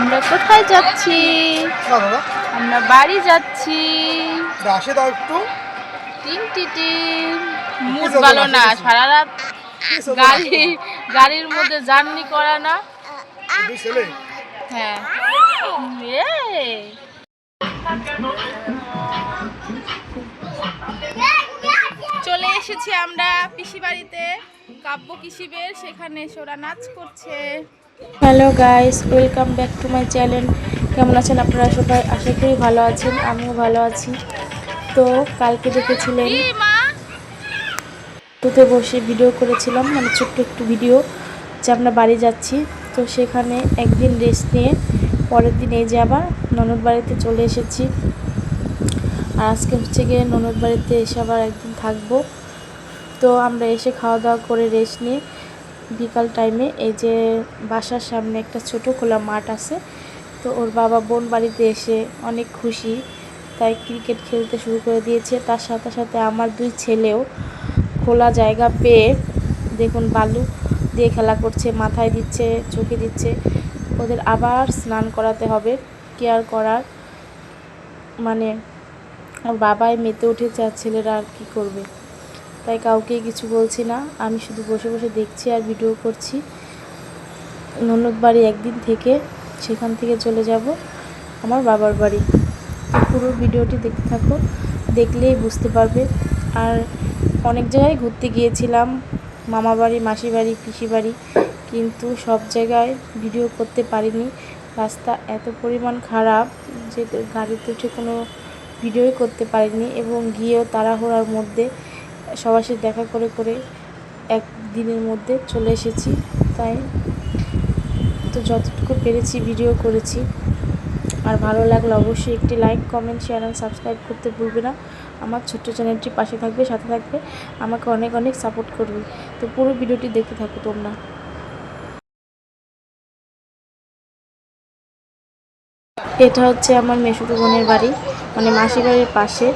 আমরা কোথায় যাচ্ছি? আমরা বাড়ি যাচ্ছি। মুড ভালো না, সারা রাত গাড়ির মধ্যে জার্নি করা না। হ্যাঁ, চলে এসেছি আমরা পিসি বাড়িতে, কাব্য কিশিবের, সেখানে ওরা নাচ করছে। Hello guys, welcome back to my channel. কেমন আছেন আপনারা সবাই? আশা করি ভালো আছেন, আমিও ভালো আছি। তো কালকে দেখেছিলেন তুতে বসে ভিডিও করেছিলাম, মানে ছোট্ট একটু ভিডিও, যে আমরা বাড়ি যাচ্ছি। তো সেখানে একদিন রেস্ট নিয়ে পরের দিন এই যে আবার ননদ বাড়িতে চলে এসেছি। আর আজকে হচ্ছে গিয়ে ননদ বাড়িতে এসে আবার একদিন থাকবো। তো আমরা এসে খাওয়া দাওয়া করে রেস্ট নিয়ে বিকাল টাইমে এই যে বাসার সামনে একটা ছোট খোলা মাঠ আছে, তো ওর বাবা বোন বাড়িতে এসে অনেক খুশি, তাই ক্রিকেট খেলতে শুরু করে দিয়েছে। তার সাথে সাথে আমার দুই ছেলেও খোলা জায়গা পেয়ে দেখুন বালু দিয়ে খেলা করছে, মাথায় দিচ্ছে, চোখে দিচ্ছে। ওদের আবার স্নান করাতে হবে, কেয়ার করার, মানে ওর বাবাই মেতে উঠেছে আর ছেলেরা আর কী করবে। তাই কাউকে কিছু বলছি না, আমি শুধু বসে বসে দেখছি আর ভিডিও করছি। ননদ বাড়ি একদিন থেকে সেখান থেকে চলে যাব আমার বাবার বাড়ি। তো পুরো ভিডিওটি দেখতে থাকো, দেখলেই বুঝতে পারবে। আর অনেক জায়গায় ঘুরতে গিয়েছিলাম, মামা বাড়ি, মাসি বাড়ি, পিসি বাড়ি, কিন্তু সব জায়গায় ভিডিও করতে পারিনি। রাস্তা এত পরিমাণ খারাপ যে গাড়িতে উঠে কোনো ভিডিওই করতে পারিনি, এবং গিয়েও তাড়াহুড়ার মধ্যে সবার সাথে দেখা করে করে একদিনের মধ্যে চলে এসেছি। তাই তো যতটুকু পেরেছি ভিডিও করেছি। আর ভালো লাগলে অবশ্যই একটি like, comment, share and subscribe করতে ভুলবে না। আমার ছোট্ট চ্যানেলটি পাশে থাকবে, সাথে থাকবে, আমাকে অনেক অনেক সাপোর্ট করবে। তো পুরো ভিডিওটি দেখতে থাকো তোমরা। এটা হচ্ছে আমার মেসুতো বোনের বাড়ি, মানে মাসি বাড়ির পাশে,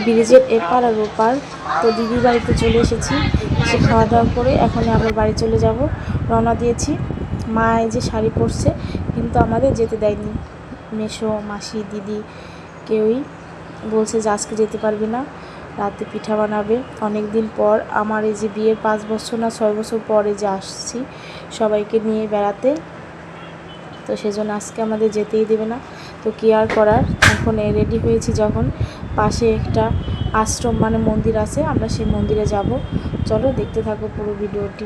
ব্রিজের এপার আর ওপার। তো দিদির বাড়িতে চলে এসেছি, সে খাওয়া দাওয়া করে এখন আবার বাড়ি চলে যাব, রওনা দিয়েছি। মা এই যে শাড়ি পরছে, কিন্তু আমাদের যেতে দেয়নি। মেসো, মাসি, দিদি কেউই বলছে যে আজকে যেতে পারবি না, রাতে পিঠা বানাবে। অনেক দিন পর আমার এই যে বিয়ের 5 বছর না 6 বছর পরে যে আসছি সবাইকে নিয়ে বেড়াতে, তো সেজন্য আজকে আমাদের যেতেই দেবে না। তো কি আর করার, এখন রেডি হয়েছি যখন, পাশে একটা আশ্রম মানে মন্দির আছে, আমরা সেই মন্দিরে যাব। চলো দেখতে থাকো পুরো ভিডিওটি,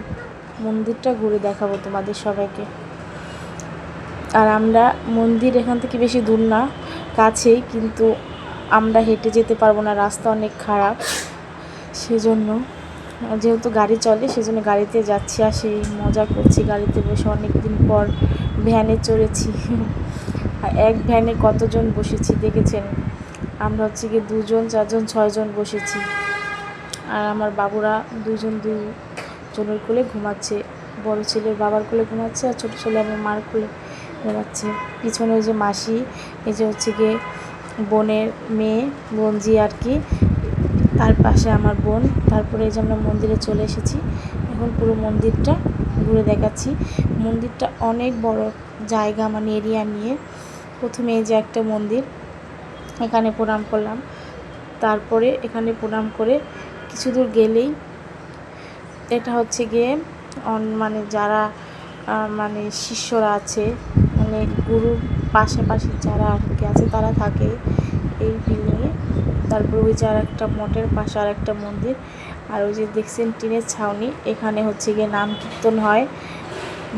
মন্দিরটা ঘুরে দেখাবো তোমাদের সবাইকে। আর আমরা মন্দির এখান থেকে বেশি দূর না, কাছেই, কিন্তু আমরা হেঁটে যেতে পারবো না, রাস্তা অনেক খারাপ। সেজন্য যেহেতু গাড়ি চলে সেজন্য গাড়িতে যাচ্ছি, আর সেই মজা করছি গাড়িতে বসে। অনেক দিন পর ভ্যানে চড়েছি। আর এক ভ্যানে কতজন বসেছি দেখেছেন? আমরা হচ্ছে গিয়ে 2 জন 4 জন 6 জন বসেছি। আর আমার বাবুরা দুজনের কোলে ঘুমাচ্ছে, বড় ছেলের বাবার কোলে ঘুমাচ্ছে, আর ছোটো ছেলে আমার মার কোলে ঘুমাচ্ছে। পিছনে যে মাসি, এই যে হচ্ছে গিয়ে বোনের মেয়ে, বোনজি আর কি, তার পাশে আমার বোন। তারপরে এই যে আমরা মন্দিরে চলে এসেছি, এখন পুরো মন্দিরটা ঘুরে দেখাচ্ছি। মন্দিরটা অনেক বড় জায়গা, মানে এরিয়া নিয়ে। প্রথমে এই যে একটা মন্দির, এখানে প্রণাম করলাম। তারপরে এখানে প্রণাম করে কিছু দূর গেলেই এটা হচ্ছে গিয়ে মানে যারা মানে শিষ্যরা আছে, মানে গুরুর পাশাপাশি যারা আর কি আছে তারা থাকে এই বিল্ডিংয়ে। তারপর ওই যে আর একটা মঠের পাশে আর একটা মন্দির। আর ওই যে দেখছেন টিনের ছাউনি, এখানে হচ্ছে গিয়ে নাম কীর্তন হয়,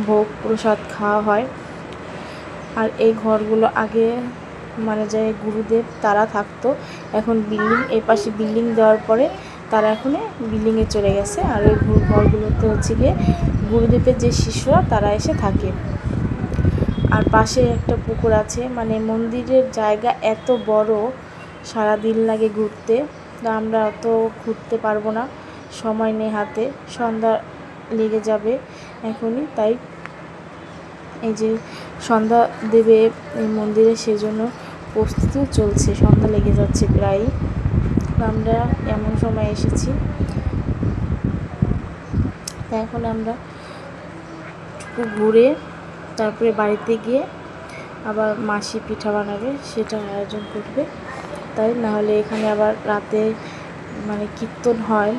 ভোগ প্রসাদ খাওয়া হয়। আর এই ঘরগুলো আগে মানে যে গুরুদেব তারা থাকতো, এখন বিল্ডিং, এই পাশে বিল্ডিং দেওয়ার পরে তারা এখন বিল্ডিংয়ে চলে গেছে। আর ওই ঘরগুলোতে হচ্ছে গিয়ে গুরুদেবের যে শিষ্যরা তারা এসে থাকে। আর পাশে একটা পুকুর আছে, মানে মন্দিরের জায়গা এত বড়, সারা দিন লাগে ঘুরতে। তো আমরা অত ঘুরতে পারবো না, সময় নেই হাতে, সন্ধ্যা লেগে যাবে এখনই। তাই এই যে সন্ধ্যা দেবে এই মন্দিরে, সেজন্য প্রস্তুতিও চলছে, সন্ধ্যা লেগে যাচ্ছে প্রায়। আমরা এমন সময় এসেছি, তাই এখন আমরা ঘুরে তারপরে বাড়িতে গিয়ে আবার মাসি পিঠা বানাবে, সেটা আয়োজন করবে। তাই না হলে এখানে আবার রাতে মানে কীর্তন হয়,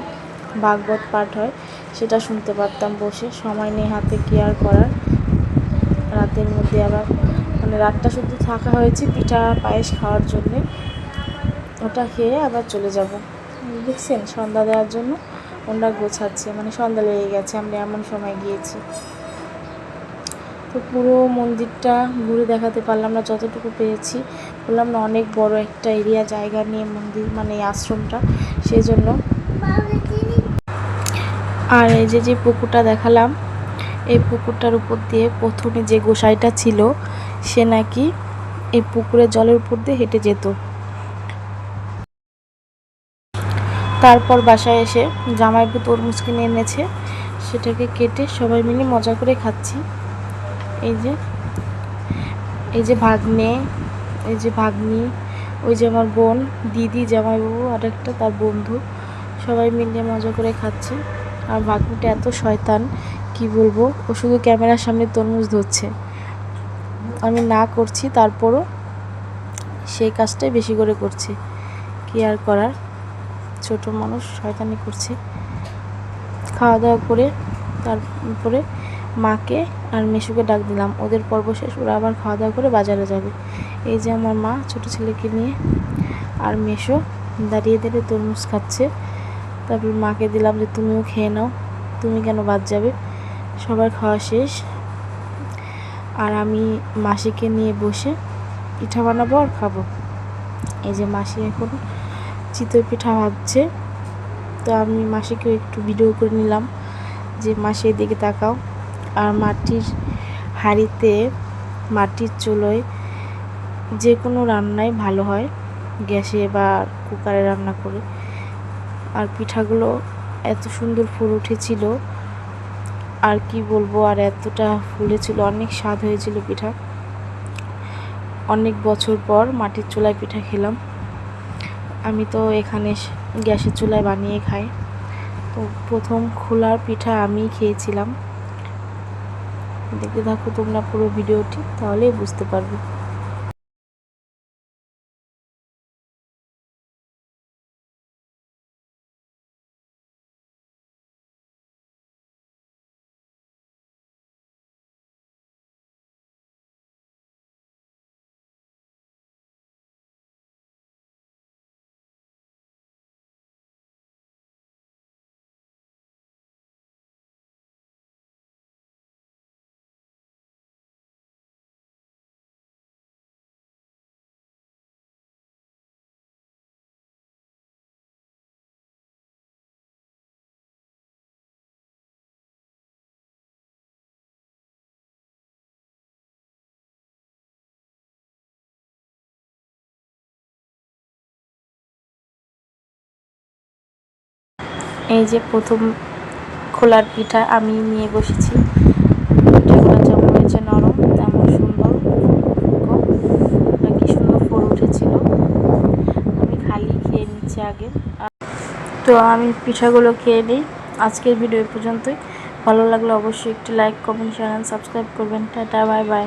ভাগবত পাঠ হয়, সেটা শুনতে পারতাম বসে। সময় নেই হাতে, কি আর করার। রাতের মধ্যে আবার মানে রাতটা শুধু থাকা হয়েছে পিঠা পায়েস খাওয়ার জন্যে। ওটা খেয়ে আবার চলে যাব। দেখছেন সন্ধ্যা দেওয়ার জন্য ওনারা গোছাচ্ছে, মানে সন্ধ্যা লেগে গেছে, আমরা এমন সময় গিয়েছি। তো পুরো মন্দিরটা ঘুরে দেখাতে পারলাম না, যতটুকু পেরেছি। বললাম না অনেক বড় একটা এরিয়া জায়গা নিয়ে মন্দির, মানে এই আশ্রমটা, সেই জন্য। আর এই যে পুকুরটা দেখালাম, এই পুকুরটার উপর দিয়ে প্রথমে যে গোসাইটা ছিল সে নাকি এই পুকুরের জলের উপর দিয়ে হেঁটে যেত। তারপর বাসায় এসে জামাইবু তরমুজ কিনে এনেছে, সেটাকে কেটে সবাই মিলে মজা করে খাচ্ছি। এই যে ভাগ্নে, এই যে ভাগ্নি, ওই যে আমার বোন, দিদি, জামাইবাবু আর একটা তার বন্ধু, সবাই মিলে মজা করে খাচ্ছে। আর ভাগ্নিটা এত শয়তান কি বলবো, ও শুধু ক্যামেরার সামনে তরমুজ ধরছে। আমি না করছি, তারপরও সেই কাজটাই বেশি করে করছে। কি আর করার, ছোট মানুষ শয়তানি করছে। খাওয়া দাওয়া করে তারপরে মাকে আর মেশুকে ডাক দিলাম, ওদের পর্ব শেষ, ওরা আবার খাওয়া দাওয়া করে বাজারে যাবে। এই যে আমার মা ছোট ছেলেকে নিয়ে, আর মেশো দাঁড়িয়ে দাঁড়িয়ে তরমুজ খাচ্ছে। তারপর মাকে দিলাম যে তুমিও খেয়ে নাও, তুমি কেন বাদ যাবে। সবার খাওয়া শেষ, আর আমি মাসিকে নিয়ে বসে পিঠা বানাবো আর খাবো। এই যে মাসি এখন চিতই পিঠা ভাজছে, তো আমি মাসিকে একটু ভিডিও করে নিলাম যে মাসি এদিকে তাকাও। আর মাটির হাঁড়িতে, মাটির চুলোয় যে কোনো রান্নাই ভালো হয়, গ্যাসে বা কুকারে রান্না করে। আর পিঠাগুলো এত সুন্দর ফুল উঠেছিল, আর কি বলবো, আর এতটা ফুলেছিল, অনেক স্বাদ হয়েছিল পিঠা। অনেক বছর পর মাটির চুলায় পিঠা খেলাম। আমি তো এখানে গ্যাসের চুলায় বানিয়ে খাই, তো প্রথম খোলার পিঠা আমিই খেয়েছিলাম। দেখতে থাকো তোমরা পুরো ভিডিওটি, তাহলেই বুঝতে পারবে। এই যে প্রথম খোলার পিঠা আমি নিয়ে বসেছি। পিঠাগুলো যেমন হয়েছে নরম, তেমন সুন্দর, কি সুন্দর ফুল উঠেছিল। আমি খালি খেয়ে নিচ্ছি আগে। তো আমি পিঠাগুলো খেয়ে নিই। আজকের ভিডিও পর্যন্তই। ভালো লাগলে অবশ্যই একটি লাইক, কমেন্ট, শেয়ার, সাবস্ক্রাইব করবেন। Tata, bye bye.